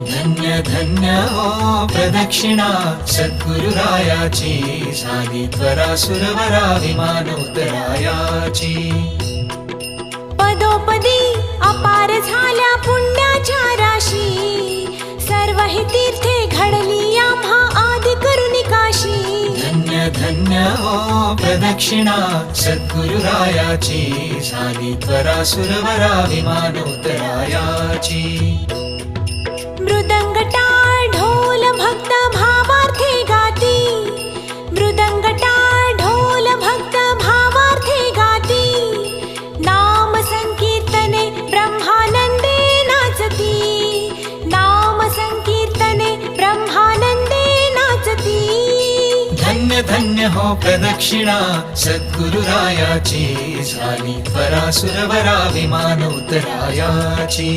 धन्य धन्य हो प्रदक्षिणा सद्गुरुरायाची, झाली त्वरा सुरवरा विमानोत्तरायाची। पदोपदी अपार झाल्या पुण्याच्या राशी, सर्व ही तीर्थे घडली आम्हा आदि करुणी काशी। धन्य धन्य हो प्रदक्षिणा सद्गुरुरायाची, झाली त्वरा सुरवरा विमानोत्तरायाची। मृदंग टाळ ढोल भक्त भावार्थे गाती, मृदंग टाळ ढोल भक्त भावार्थे गाती। नाम संकीर्तने ब्रह्मानंदे नाचती, नाम संकीर्तने ब्रह्मानंदे नाचती। धन्य धन्य हो प्रदक्षिणा सद्गुरुरायाची, झाली त्वरा सुरवरा विमानोत्तरायाची।